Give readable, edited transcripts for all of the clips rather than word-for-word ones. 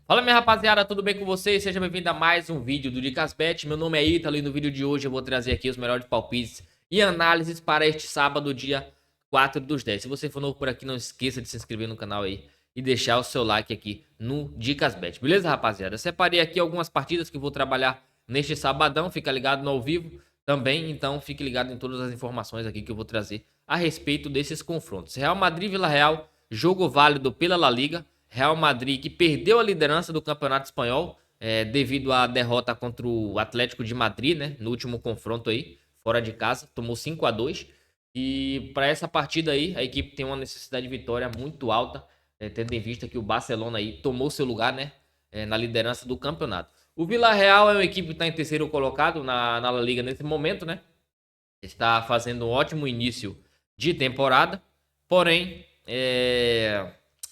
Fala minha rapaziada, tudo bem com vocês? Seja bem-vindo a mais um vídeo do Dicasbet. Meu nome é Ítalo e no vídeo de hoje eu vou trazer aqui os melhores palpites e análises para este sábado, dia 4/10. Se você for novo por aqui, não esqueça de se inscrever no canal aí e deixar o seu like aqui no Dicasbet. Beleza, rapaziada? Eu separei aqui algumas partidas que eu vou trabalhar neste sabadão, fica ligado no ao vivo também, então fique ligado em todas as informações aqui que eu vou trazer a respeito desses confrontos. Real Madrid Vila Real, jogo válido pela La Liga. Real Madrid que perdeu a liderança do Campeonato Espanhol devido à derrota contra o Atlético de Madrid, né, no último confronto aí, fora de casa, tomou 5-2. E para essa partida aí, a equipe tem uma necessidade de vitória muito alta, tendo em vista que o Barcelona aí tomou seu lugar, né, na liderança do campeonato. O Villarreal é uma equipe que está em terceiro colocado na La Liga nesse momento, né? Está fazendo um ótimo início de temporada, porém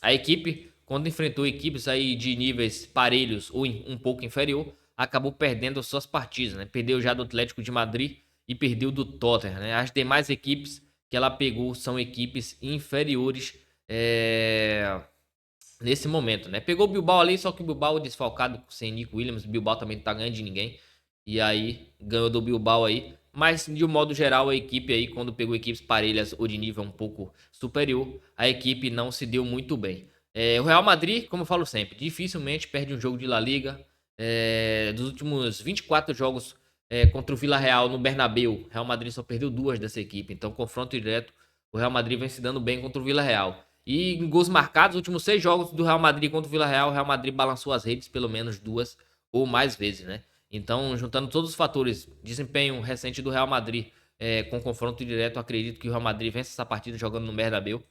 a equipe, quando enfrentou equipes aí de níveis parelhos ou um pouco inferior, acabou perdendo suas partidas, né? Perdeu já do Atlético de Madrid e perdeu do Tottenham, né? As demais equipes que ela pegou são equipes inferiores nesse momento, né? Pegou o Bilbao ali, só que o Bilbao desfalcado sem Nico Williams, o Bilbao também não tá ganhando de ninguém. E aí ganhou do Bilbao aí, mas de um modo geral a equipe aí quando pegou equipes parelhas ou de nível um pouco superior, a equipe não se deu muito bem. O Real Madrid, como eu falo sempre, dificilmente perde um jogo de La Liga. Dos últimos 24 jogos contra o Villarreal no Bernabéu, Real Madrid só perdeu duas dessa equipe. Então, confronto direto, o Real Madrid vem se dando bem contra o Villarreal. E em gols marcados, os últimos 6 jogos do Real Madrid contra o Villarreal, o Real Madrid balançou as redes pelo menos duas ou mais vezes, né? Então, juntando todos os fatores, desempenho recente do Real Madrid com confronto direto, acredito que o Real Madrid vence essa partida jogando no Bernabéu.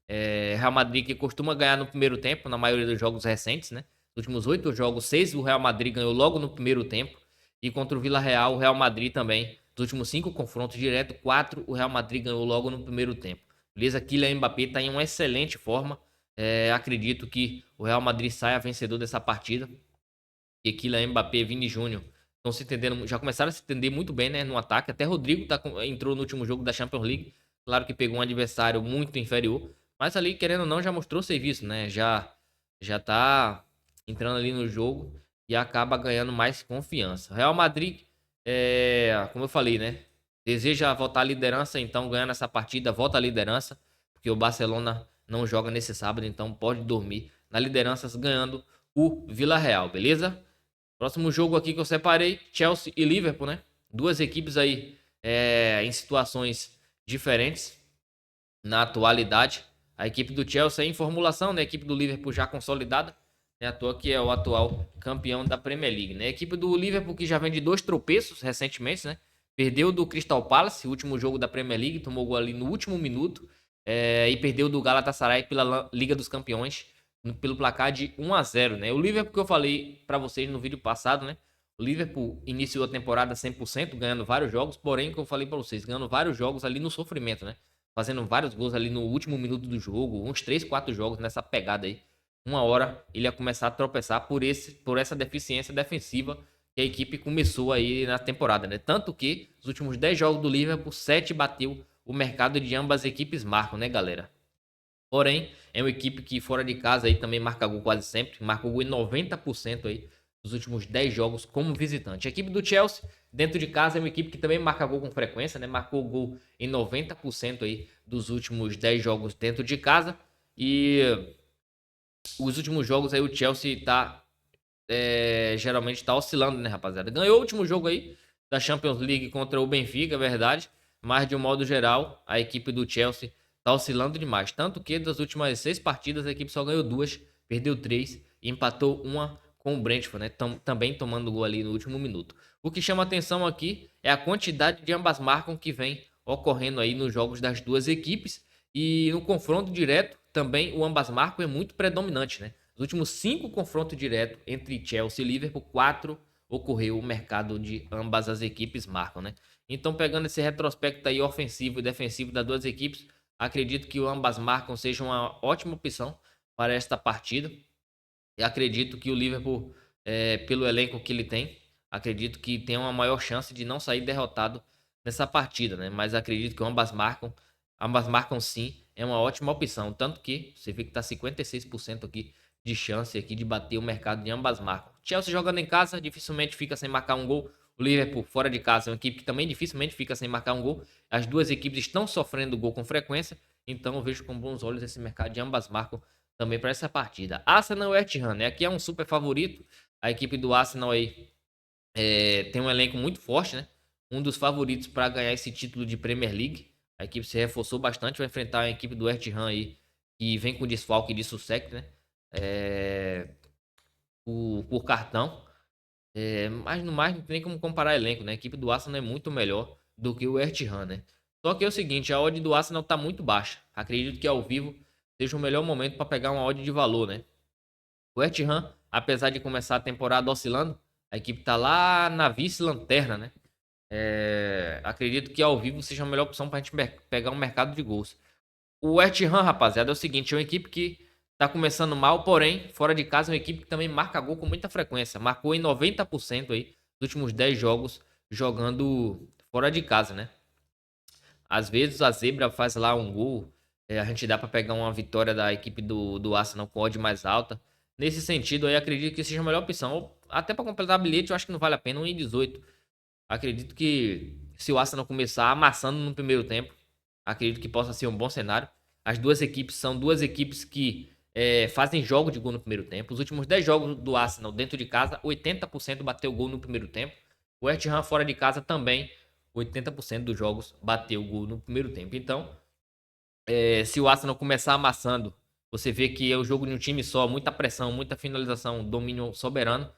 Real Madrid que costuma ganhar no primeiro tempo, na maioria dos jogos recentes, né? Nos últimos 8 jogos, 6 o Real Madrid ganhou logo no primeiro tempo. E contra o Villarreal, o Real Madrid também, dos últimos 5 confrontos direto, 4 o Real Madrid ganhou logo no primeiro tempo. Beleza? Kylian Mbappé está em uma excelente forma. Acredito que o Real Madrid saia vencedor dessa partida. E Kylian Mbappé e Vini Júnior estão se entendendo, já começaram a se entender muito bem, né, no ataque. Até Rodrigo entrou no último jogo da Champions League. Claro que pegou um adversário muito inferior, mas ali, querendo ou não, já mostrou serviço, né? Já tá entrando ali no jogo e acaba ganhando mais confiança. Real Madrid, como eu falei, né? Deseja voltar à liderança, então ganhando essa partida, volta à liderança, porque o Barcelona não joga nesse sábado, então pode dormir na liderança ganhando o Villarreal, beleza? Próximo jogo aqui que eu separei, Chelsea e Liverpool, né? Duas equipes aí em situações diferentes na atualidade. A equipe do Chelsea é em formulação, né? A equipe do Liverpool já consolidada. É à toa que é o atual campeão da Premier League, né? A equipe do Liverpool que já vem de dois tropeços recentemente, né? Perdeu do Crystal Palace, o último jogo da Premier League, tomou gol ali no último minuto. E perdeu do Galatasaray pela Liga dos Campeões pelo placar de 1-0, né? O Liverpool que eu falei para vocês no vídeo passado, né? O Liverpool iniciou a temporada 100%, ganhando vários jogos, porém, como eu falei para vocês, ganhando vários jogos ali no sofrimento, né? Fazendo vários gols ali no último minuto do jogo, uns 3, 4 jogos nessa pegada aí. Uma hora ele ia começar a tropeçar por essa deficiência defensiva que a equipe começou aí na temporada, né? Tanto que os últimos 10 jogos do Liverpool, 7 bateu o mercado de ambas as equipes marcam, né, galera? Porém, é uma equipe que fora de casa aí também marca gol quase sempre. Marcou gol em 90% aí dos últimos 10 jogos como visitante. A equipe do Chelsea, dentro de casa, é uma equipe que também marca gol com frequência, né? Marcou gol em 90% aí dos últimos 10 jogos dentro de casa. E os últimos jogos aí o Chelsea tá geralmente tá oscilando, né, rapaziada? Ganhou o último jogo aí da Champions League contra o Benfica, é verdade. Mas de um modo geral, a equipe do Chelsea tá oscilando demais. Tanto que das últimas 6 partidas a equipe só ganhou 2, perdeu 3 e empatou uma com o Brentford, né? Também tomando gol ali no último minuto. O que chama atenção aqui é a quantidade de ambas marcam que vem ocorrendo aí nos jogos das duas equipes. E no confronto direto, também o ambas marcam é muito predominante, né? Nos últimos 5 confrontos diretos entre Chelsea e Liverpool, 4 ocorreu o mercado de ambas as equipes marcam, né? Então, pegando esse retrospecto aí ofensivo e defensivo das duas equipes, acredito que o ambas marcam seja uma ótima opção para esta partida. E acredito que o Liverpool, pelo elenco que ele tem, acredito que tem uma maior chance de não sair derrotado nessa partida, né? Mas acredito que ambas marcam sim, é uma ótima opção. Tanto que você vê que tá 56% aqui de chance aqui de bater o mercado de ambas marcas. Chelsea jogando em casa, dificilmente fica sem marcar um gol. O Liverpool fora de casa é uma equipe que também dificilmente fica sem marcar um gol. As duas equipes estão sofrendo gol com frequência, então eu vejo com bons olhos esse mercado de ambas marcas também para essa partida. Arsenal e West Ham, né? Aqui é um super favorito. A equipe do Arsenal aí tem um elenco muito forte, né? Um dos favoritos para ganhar esse título de Premier League. A equipe se reforçou bastante, vai enfrentar a equipe do West Ham aí, que vem com desfalque de Sussex, né? Por cartão. Mas no mais não tem como comparar elenco, né? A equipe do Arsenal é muito melhor do que o West Ham, né? Só que é o seguinte, a odd do Arsenal tá muito baixa. Acredito que ao vivo seja o melhor momento para pegar uma odd de valor, né? O West Ham, apesar de começar a temporada oscilando, a equipe tá lá na vice-lanterna, né? Acredito que ao vivo seja a melhor opção pra gente pegar um mercado de gols. O West Ham, rapaziada, é o seguinte, é uma equipe que tá começando mal, porém, fora de casa é uma equipe que também marca gol com muita frequência. Marcou em 90% aí dos últimos 10 jogos jogando fora de casa, né? Às vezes a zebra faz lá um gol, a gente dá pra pegar uma vitória da equipe do Arsenal com odd mais alta. Nesse sentido aí, acredito que seja a melhor opção. Até pra completar bilhete, eu acho que não vale a pena, 1,18. Acredito que se o Arsenal começar amassando no primeiro tempo, acredito que possa ser um bom cenário. As duas equipes são duas equipes que fazem jogo de gol no primeiro tempo. Os últimos 10 jogos do Arsenal dentro de casa, 80% bateu gol no primeiro tempo. O West Ham fora de casa também, 80% dos jogos bateu gol no primeiro tempo. Então, se o Arsenal começar amassando, você vê que é o jogo de um time só, muita pressão, muita finalização, domínio soberano.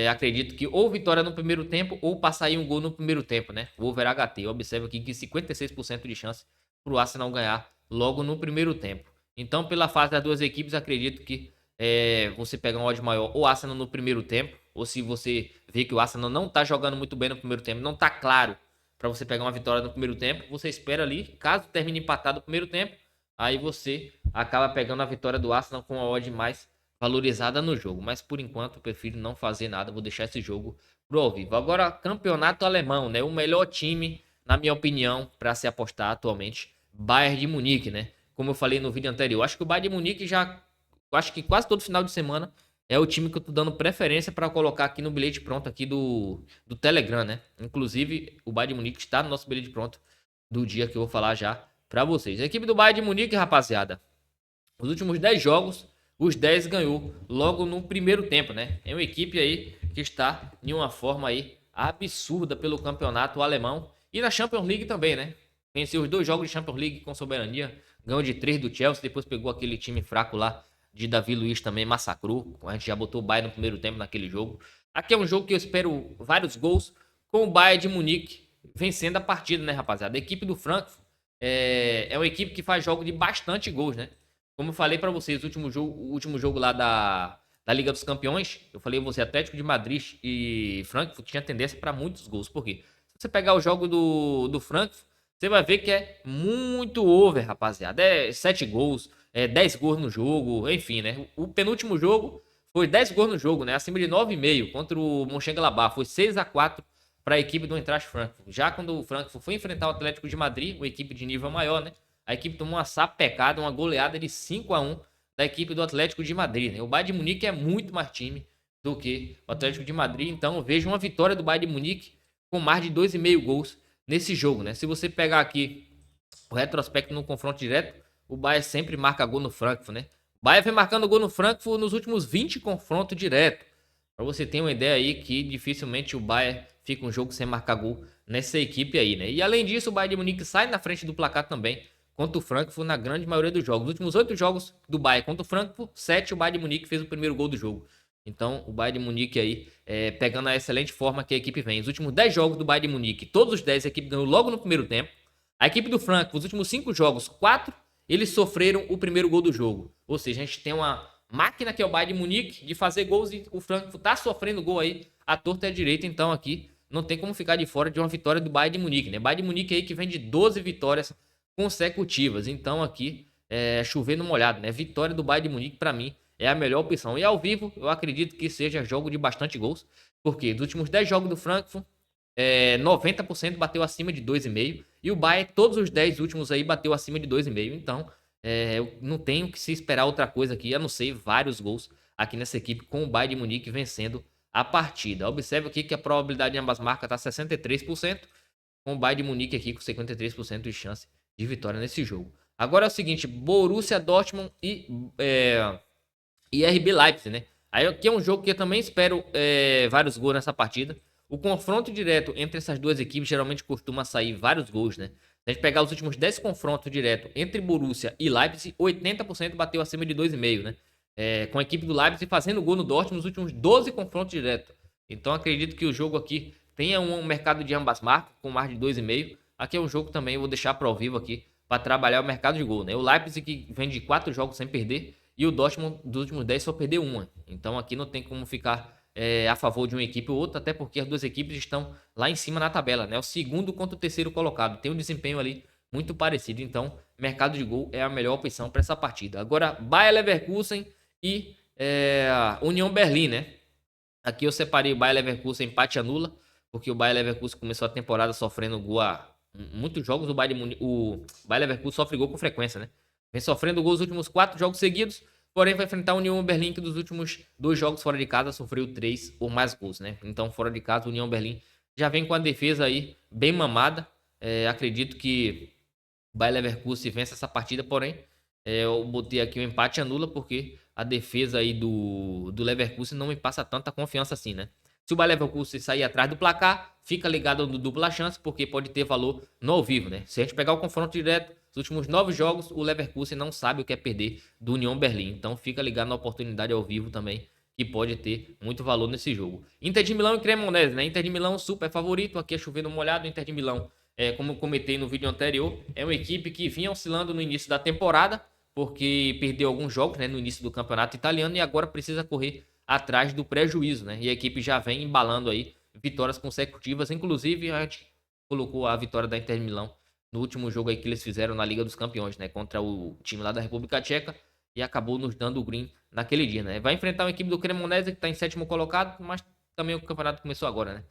Acredito que ou vitória no primeiro tempo ou passar aí um gol no primeiro tempo, né? O over HT. Observa aqui que 56% de chance para o Arsenal ganhar logo no primeiro tempo. Então, pela fase das duas equipes, acredito que você pega um odd maior ou Arsenal no primeiro tempo, ou se você vê que o Arsenal não tá jogando muito bem no primeiro tempo, não tá claro para você pegar uma vitória no primeiro tempo, você espera ali, caso termine empatado no primeiro tempo, aí você acaba pegando a vitória do Arsenal com a odd mais valorizada no jogo. Mas por enquanto eu prefiro não fazer nada, vou deixar esse jogo pro ao vivo. Agora, campeonato alemão, né? O melhor time, na minha opinião, para se apostar atualmente, Bayern de Munique, né? Como eu falei no vídeo anterior, acho que o Bayern de Munique já, acho que quase todo final de semana é o time que eu tô dando preferência para colocar aqui no bilhete pronto aqui do Telegram, né? Inclusive, o Bayern de Munique está no nosso bilhete pronto do dia que eu vou falar já para vocês. A equipe do Bayern de Munique, rapaziada, os últimos 10 jogos, os 10 ganhou logo no primeiro tempo, né? É uma equipe aí que está de uma forma aí absurda pelo campeonato alemão e na Champions League também, né? Venceu os 2 jogos de Champions League com soberania, ganhou de 3 do Chelsea, depois pegou aquele time fraco lá de Davi Luiz também, massacrou. A gente já botou o Bayern no primeiro tempo naquele jogo. Aqui é um jogo que eu espero vários gols, com o Bayern de Munique vencendo a partida, né, rapaziada? A equipe do Frankfurt é uma equipe que faz jogo de bastante gols, né? Como eu falei pra vocês, o último jogo lá da Liga dos Campeões, eu falei a você, Atlético de Madrid e Frankfurt tinha tendência para muitos gols. Por quê? Se você pegar o jogo do Frankfurt, você vai ver que é muito over, rapaziada. É 7 gols, 10 gols no jogo, enfim, né? O penúltimo jogo foi 10 gols no jogo, né? Acima de 9,5 contra o Mönchengladbach. Foi 6-4 para a equipe do Eintracht Frankfurt. Já quando o Frankfurt foi enfrentar o Atlético de Madrid, uma equipe de nível maior, né? A equipe tomou uma sapecada, uma goleada de 5-1 da equipe do Atlético de Madrid, né? O Bayern de Munique é muito mais time do que o Atlético de Madrid, então eu vejo uma vitória do Bayern de Munique com mais de 2,5 gols nesse jogo, né? Se você pegar aqui o retrospecto no confronto direto, o Bayern sempre marca gol no Frankfurt, né? O Bayern vem marcando gol no Frankfurt nos últimos 20 confrontos direto. Para você ter uma ideia aí que dificilmente o Bayern fica um jogo sem marcar gol nessa equipe aí, né? E além disso, o Bayern de Munique sai na frente do placar também contra o Frankfurt na grande maioria dos jogos. Os últimos 8 jogos do Bayern contra o Frankfurt, 7 o Bayern de Munique fez o primeiro gol do jogo. Então, o Bayern de Munique aí, pegando a excelente forma que a equipe vem. Os últimos 10 jogos do Bayern de Munique, todos os 10 a equipe ganhou logo no primeiro tempo. A equipe do Frankfurt, os últimos 5 jogos, 4, eles sofreram o primeiro gol do jogo. Ou seja, a gente tem uma máquina que é o Bayern de Munique de fazer gols e o Frankfurt tá sofrendo gol aí à torta e à direita. Então aqui não tem como ficar de fora de uma vitória do Bayern de Munique, né? Bayern de Munique aí que vem de 12 vitórias consecutivas. Então aqui chover no molhado, né? Vitória do Bayern de Munique para mim é a melhor opção. E ao vivo eu acredito que seja jogo de bastante gols, porque dos últimos 10 jogos do Frankfurt, 90% bateu acima de 2,5 e o Bayern todos os 10 últimos aí bateu acima de 2,5. Então eu não tenho que se esperar outra coisa aqui a não ser vários gols aqui nessa equipe com o Bayern de Munique vencendo a partida. Observe aqui que a probabilidade de ambas marcas está 63%, com o Bayern de Munique aqui com 53% de chance de vitória nesse jogo. Agora é o seguinte, Borussia Dortmund e RB Leipzig, né? Aí aqui é um jogo que eu também espero vários gols nessa partida. O confronto direto entre essas duas equipes geralmente costuma sair vários gols, né? Se a gente pegar os últimos 10 confrontos direto entre Borussia e Leipzig, 80% bateu acima de 2,5, né? Com a equipe do Leipzig fazendo gol no Dortmund nos últimos 12 confrontos direto. Então acredito que o jogo aqui tenha um mercado de ambas marcas, com mais de 2,5. Aqui é um jogo também, eu vou deixar para ao vivo aqui, para trabalhar o mercado de gol, né? O Leipzig que vem de 4 jogos sem perder, e o Dortmund dos últimos 10 só perdeu uma. Então aqui não tem como ficar a favor de uma equipe ou outra, até porque as duas equipes estão lá em cima na tabela, né? O segundo contra o terceiro colocado. Tem um desempenho ali muito parecido. Então, mercado de gol é a melhor opção para essa partida. Agora, Bayer Leverkusen e União Berlim, né? Aqui eu separei o Bayer Leverkusen empate anula, porque o Bayer Leverkusen começou a temporada sofrendo gol a muitos jogos. O Bayer Leverkusen sofre gol com frequência, né? Vem sofrendo gol nos últimos 4 jogos seguidos, porém vai enfrentar a União Berlim, que dos últimos 2 jogos fora de casa sofreu 3 ou mais gols, né? Então, fora de casa, a União Berlim já vem com a defesa aí bem mamada. Acredito que o Bayer Leverkusen vence essa partida, porém, eu botei aqui o empate anula, porque a defesa aí do Leverkusen não me passa tanta confiança assim, né? Se o Bayer Leverkusen sair atrás do placar, fica ligado no dupla chance, porque pode ter valor no ao vivo, né? Se a gente pegar o confronto direto, os últimos 9 jogos, o Leverkusen não sabe o que é perder do União Berlim. Então fica ligado na oportunidade ao vivo também, que pode ter muito valor nesse jogo. Inter de Milão e Cremonese, né? Inter de Milão super favorito, aqui é chovendo molhado. Inter de Milão, como eu comentei no vídeo anterior, é uma equipe que vinha oscilando no início da temporada, porque perdeu alguns jogos, né, no início do campeonato italiano, e agora precisa correr atrás do prejuízo, né? E a equipe já vem embalando aí vitórias consecutivas. Inclusive, a gente colocou a vitória da Inter de Milão no último jogo aí que eles fizeram na Liga dos Campeões, né? Contra o time lá da República Tcheca, e acabou nos dando o green naquele dia, né? Vai enfrentar uma equipe do Cremonese que está em 7º colocado, mas também o campeonato começou agora, né?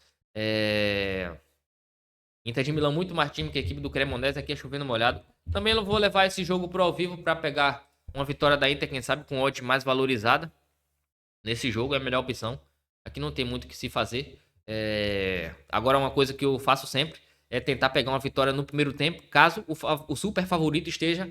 Inter de Milão muito mais time que a equipe do Cremonese, aqui é chovendo molhado. Também eu vou levar esse jogo pro ao vivo para pegar uma vitória da Inter, quem sabe com odd mais valorizada. Nesse jogo é a melhor opção. Aqui não tem muito o que se fazer. Agora uma coisa que eu faço sempre é tentar pegar uma vitória no primeiro tempo, caso o super favorito esteja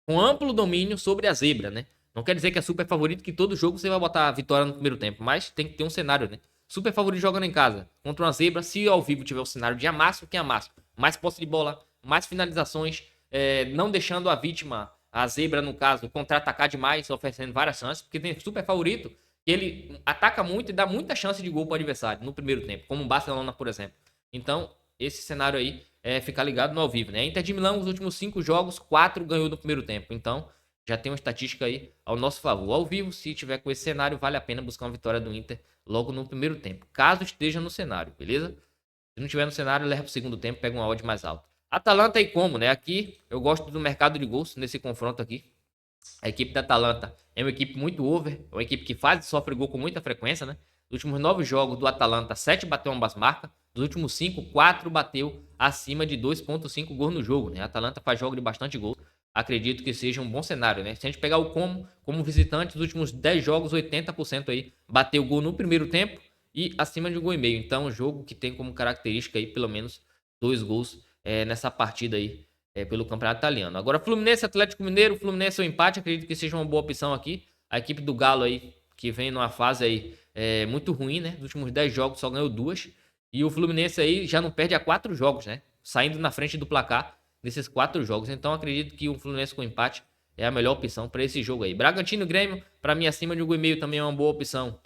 com amplo domínio sobre a zebra, né? Não quer dizer que é super favorito que todo jogo você vai botar a vitória no primeiro tempo, mas tem que ter um cenário, né? Super favorito jogando em casa contra uma zebra, se ao vivo tiver o cenário de amasso, quem amasso? Mais posse de bola, mais finalizações, não deixando a vítima, a zebra no caso, contra-atacar demais, oferecendo várias chances, porque tem super favorito que ele ataca muito e dá muita chance de gol para o adversário no primeiro tempo, como o Barcelona, por exemplo. Então, esse cenário aí ficar ligado no ao vivo, né? A Inter de Milão, os últimos 5 jogos, 4 ganhou no primeiro tempo. Então, já tem uma estatística aí ao nosso favor. Ao vivo, se tiver com esse cenário, vale a pena buscar uma vitória do Inter logo no primeiro tempo, caso esteja no cenário, beleza? Se não tiver no cenário, leva pro segundo tempo, pega uma odd mais alta. Atalanta e Como, né? Aqui, eu gosto do mercado de gols nesse confronto aqui. A equipe da Atalanta é uma equipe muito over, é uma equipe que faz e sofre gol com muita frequência, né? Dos últimos 9 jogos do Atalanta, 7 bateu ambas marcas. Dos últimos 5, 4 bateu acima de 2,5 gols no jogo, né? A Atalanta faz jogo de bastante gol. Acredito que seja um bom cenário, né? Se a gente pegar o como visitante, nos últimos 10 jogos, 80% aí bateu gol no primeiro tempo e acima de 1,5 gol. Então, um jogo que tem como característica aí pelo menos 2 gols nessa partida aí pelo Campeonato Italiano. Agora, Fluminense, Atlético Mineiro, Fluminense é um empate, acredito que seja uma boa opção aqui. A equipe do Galo aí, que vem numa fase aí muito ruim, né? Nos últimos 10 jogos só ganhou 2. E o Fluminense aí já não perde há 4 jogos, né? Saindo na frente do placar nesses 4 jogos. Então acredito que o Fluminense com empate é a melhor opção para esse jogo aí. Bragantino e Grêmio, para mim acima de 1,5 também é uma boa opção.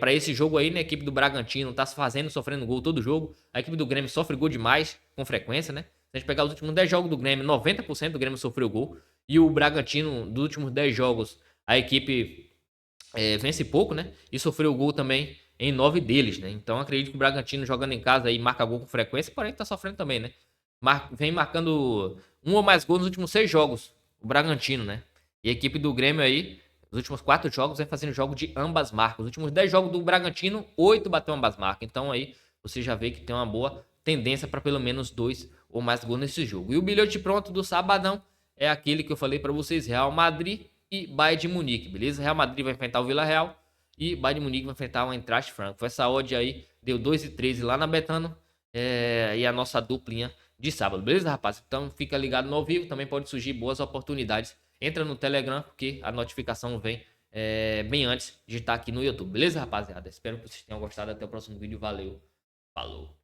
Para esse jogo aí, né? A equipe do Bragantino tá se fazendo, sofrendo gol todo jogo. A equipe do Grêmio sofre gol demais, com frequência, né? Se a gente pegar os últimos 10 jogos do Grêmio, 90% do Grêmio sofreu gol. E o Bragantino, dos últimos 10 jogos, a equipe vence pouco, né? E sofreu gol também em 9 deles, né? Então acredito que o Bragantino jogando em casa aí marca gol com frequência, porém tá sofrendo também, né? Vem marcando um ou mais gols nos últimos 6 jogos, o Bragantino, né? E a equipe do Grêmio aí, nos últimos 4 jogos, vem fazendo jogo de ambas marcas. Os últimos 10 jogos do Bragantino, 8 bateu ambas marcas. Então aí você já vê que tem uma boa tendência para pelo menos 2 ou mais gols nesse jogo. E o bilhete pronto do sabadão é aquele que eu falei para vocês, Real Madrid e Bayern de Munique, beleza? Real Madrid vai enfrentar o Villarreal e Bayern de Munique vai enfrentar o Eintracht Frankfurt. Essa odd aí deu 2,13 lá na Betano, e a nossa duplinha de sábado, beleza, rapaz? Então fica ligado no ao vivo, também pode surgir boas oportunidades. Entra no Telegram, porque a notificação vem bem antes de estar aqui no YouTube, beleza, rapaziada? Espero que vocês tenham gostado. Até o próximo vídeo. Valeu, falou.